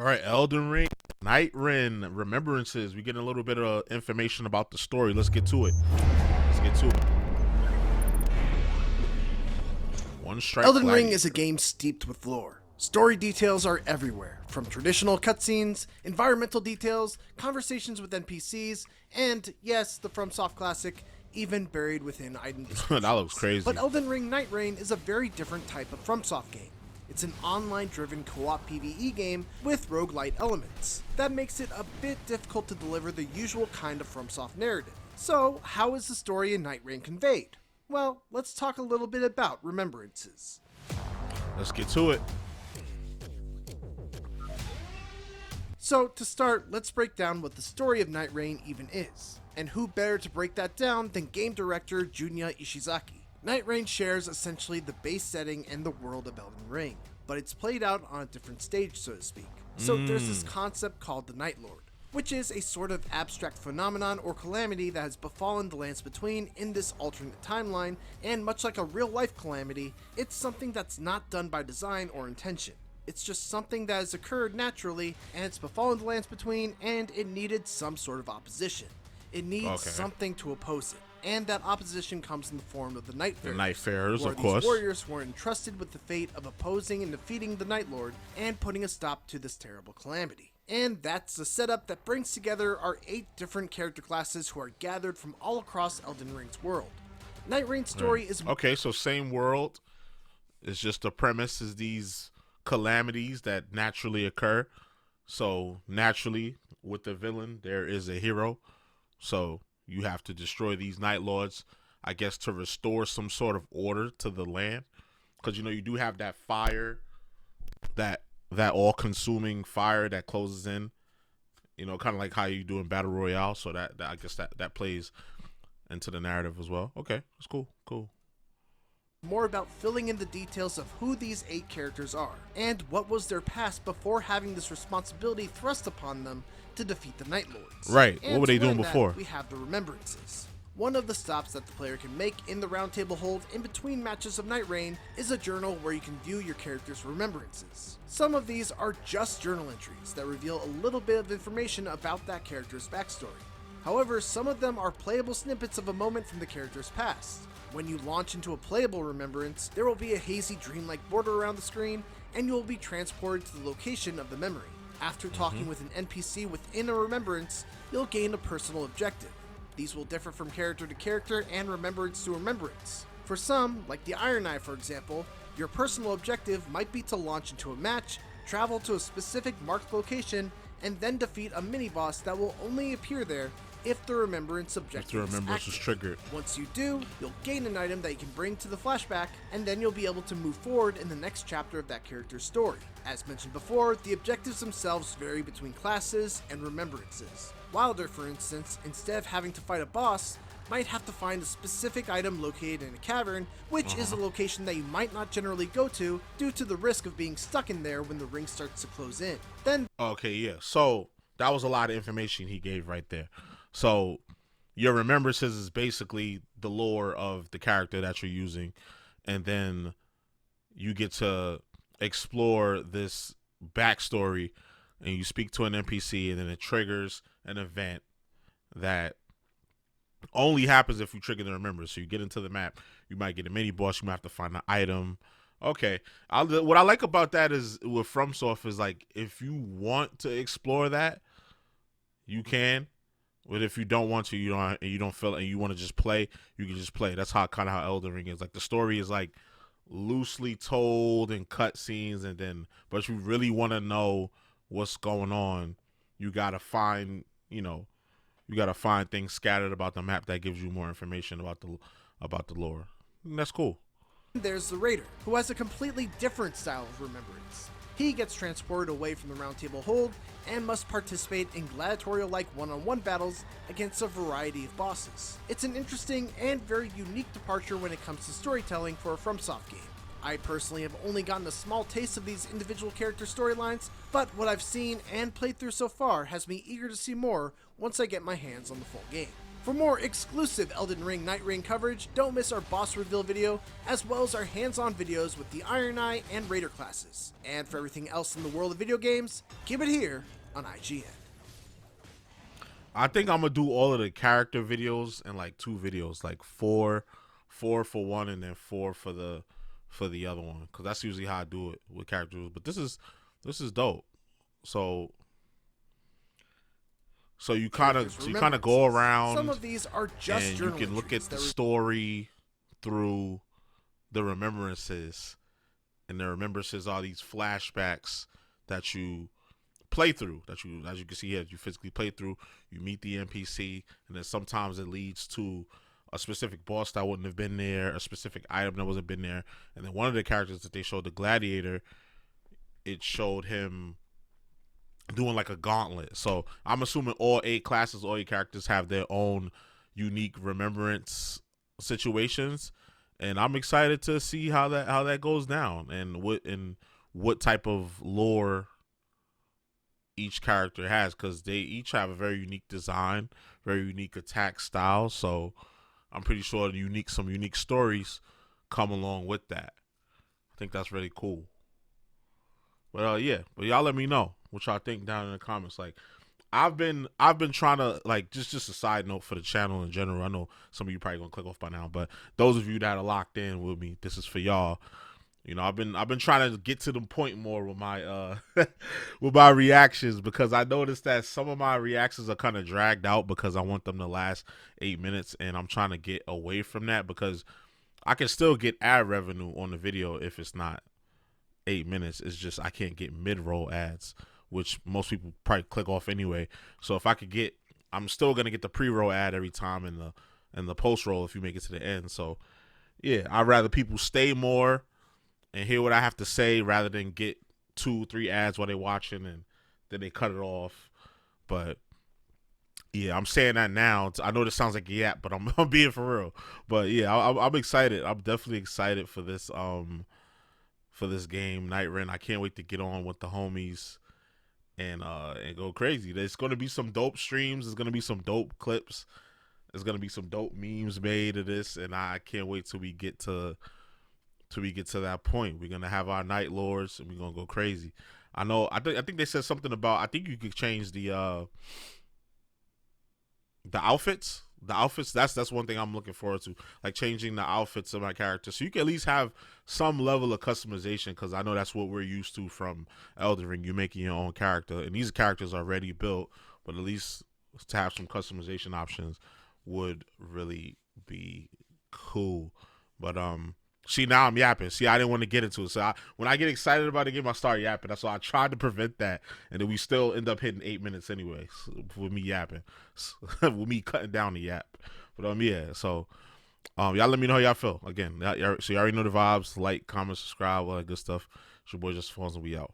right, Elden Ring, Nightreign, Remembrances. We getting a little bit of information about the story. Let's get to it. Let's get to it. One strike. Elden Ring gladiator. is a game steeped with lore. Story details are everywhere, from traditional cutscenes, environmental details, conversations with NPCs, and, yes, the FromSoft classic, even buried within item descriptions. That looks crazy. But Elden Ring Nightreign is a very different type of FromSoft game. It's an online-driven co-op PvE game with roguelite elements. That makes it a bit difficult to deliver the usual kind of FromSoft narrative. So, how is the story in Nightreign conveyed? Well, let's talk a little bit about Remembrances. Let's get to it. So, to start, let's break down what the story of Nightreign even is. And who better to break that down than game director Junya Ishizaki. Nightreign shares essentially the base setting and the world of Elden Ring, but it's played out on a different stage, so to speak. So there's this concept called the Night Lord, which is a sort of abstract phenomenon or calamity that has befallen the lands between in this alternate timeline, and much like a real-life calamity, it's something that's not done by design or intention. It's just something that has occurred naturally, and it's befallen the lands between, and it needed some sort of opposition. It needs something to oppose it. And that opposition comes in the form of the Nightfarers. The Nightfarers, who are of course. These warriors who are entrusted with the fate of opposing and defeating the Night Lord and putting a stop to this terrible calamity. And that's the setup that brings together our 8 different character classes who are gathered from all across Elden Ring's world. Nightreign's story is... Okay, so same world. It's just the premise is these calamities that naturally occur. So naturally, with the villain, there is a hero. So you have to destroy these Night Lords, I guess, to restore some sort of order to the land. Because, you know, you do have that fire, that all-consuming fire that closes in, you know, kind of like how you do in Battle Royale. So that I guess that plays into the narrative as well. Okay, that's cool. More about filling in the details of who these 8 characters are, and what was their past before having this responsibility thrust upon them to defeat the Night Lords. Right, And what were they to learn doing before? That, we have the Remembrances. One of the stops that the player can make in the Round Table Hold in between matches of Nightreign is a journal where you can view your character's remembrances. Some of these are just journal entries that reveal a little bit of information about that character's backstory. However, some of them are playable snippets of a moment from the character's past. When you launch into a playable remembrance, there will be a hazy dreamlike border around the screen, and you will be transported to the location of the memory. After talking with an NPC within a remembrance, you'll gain a personal objective. These will differ from character to character and remembrance to remembrance. For some, like the Iron Eye for example, your personal objective might be to launch into a match, travel to a specific marked location, and then defeat a mini-boss that will only appear there if the remembrance objective is triggered. Once you do, you'll gain an item that you can bring to the flashback, and then you'll be able to move forward in the next chapter of that character's story. As mentioned before, the objectives themselves vary between classes and remembrances. Wilder, for instance, instead of having to fight a boss, might have to find a specific item located in a cavern, which is a location that you might not generally go to due to the risk of being stuck in there when the ring starts to close in. Then, Okay, yeah. So that was a lot of information he gave right there. So your remembrances is basically the lore of the character that you're using, and then you get to explore this backstory, and you speak to an NPC, and then it triggers an event that only happens if you trigger the remembrance. So you get into the map, you might get a mini boss, you might have to find an item. Okay, what I like about that is with FromSoft is like if you want to explore that, you can. But if you don't want to, you don't feel it, and you want to just play, you can just play. That's how Elden Ring is. Like the story is like loosely told in cutscenes, and then but if you really want to know what's going on, you gotta find things scattered about the map that gives you more information about the lore. And that's cool. there's the Raider, who has a completely different style of remembrance. He gets transported away from the Round Table Hold and must participate in gladiatorial-like one-on-one battles against a variety of bosses. It's an interesting and very unique departure when it comes to storytelling for a FromSoft game. I personally have only gotten a small taste of these individual character storylines, but what I've seen and played through so far has me eager to see more once I get my hands on the full game. For more exclusive Elden Ring Nightreign coverage, don't miss our boss reveal video, as well as our hands-on videos with the Iron Eye and Raider classes. And for everything else in the world of video games, keep it here on IGN. I think I'm gonna do all of the character videos in like 2 videos, like four for one and then 4 for the other one, because that's usually how I do it with characters. But this is dope. So you kind of go around. Some of these are just and journal you can look at entries the that story through the remembrances, and the remembrances are these flashbacks that you play through, that you, as you can see here, you physically play through. You meet the NPC, and then sometimes it leads to a specific boss that wouldn't have been there, a specific item that wasn't been there. And then one of the characters that they showed, the gladiator, it showed him doing like a gauntlet. So I'm assuming all 8 classes, all 8 characters have their own unique remembrance situations, and I'm excited to see how that goes down, and what type of lore each character has, because they each have a very unique design, very unique attack style. So I'm pretty sure some unique stories come along with that. I think that's really cool. But yeah, but y'all let me know what y'all think down in the comments. Like, I've been trying to, like, just a side note for the channel in general. I know some of you probably gonna click off by now, but those of you that are locked in with me, this is for y'all. You know, I've been trying to get to the point more with my with my reactions, because I noticed that some of my reactions are kind of dragged out because I want them to last 8 minutes, and I'm trying to get away from that, because I can still get ad revenue on the video if it's not 8 minutes. It's just I can't get mid-roll ads, which most people probably click off anyway. So if I could get, I'm still gonna get the pre-roll ad every time, and the post-roll if you make it to the end. So yeah, I'd rather people stay more and hear what I have to say rather than get 2-3 ads while they're watching and then they cut it off. But yeah, I'm saying that now. I know this sounds like a yap, but I'm being for real. But yeah, I'm excited. I'm definitely excited for this game, Nightreign. I can't wait to get on with the homies and go crazy. There's gonna be some dope streams. There's gonna be some dope clips. There's gonna be some dope memes made of this, and I can't wait till we get to that point. We're gonna have our Night Lords, and we're gonna go crazy. I know. I think they said something about, I think you could change the outfits. The outfits, that's one thing I'm looking forward to, like changing the outfits of my character, so you can at least have some level of customization, because I know that's what we're used to from Elden Ring. You're making your own character, and these characters are already built, but at least to have some customization options would really be cool. But see, now I'm yapping. See, I didn't want to get into it. So when I get excited about a game, I start yapping. That's why I tried to prevent that. And then we still end up hitting 8 minutes anyway with me yapping, with me cutting down the yap. But yeah. So y'all let me know how y'all feel. Again, so you already know the vibes. Like, comment, subscribe, all that good stuff. It's your boy JusticeXFalls, and we out.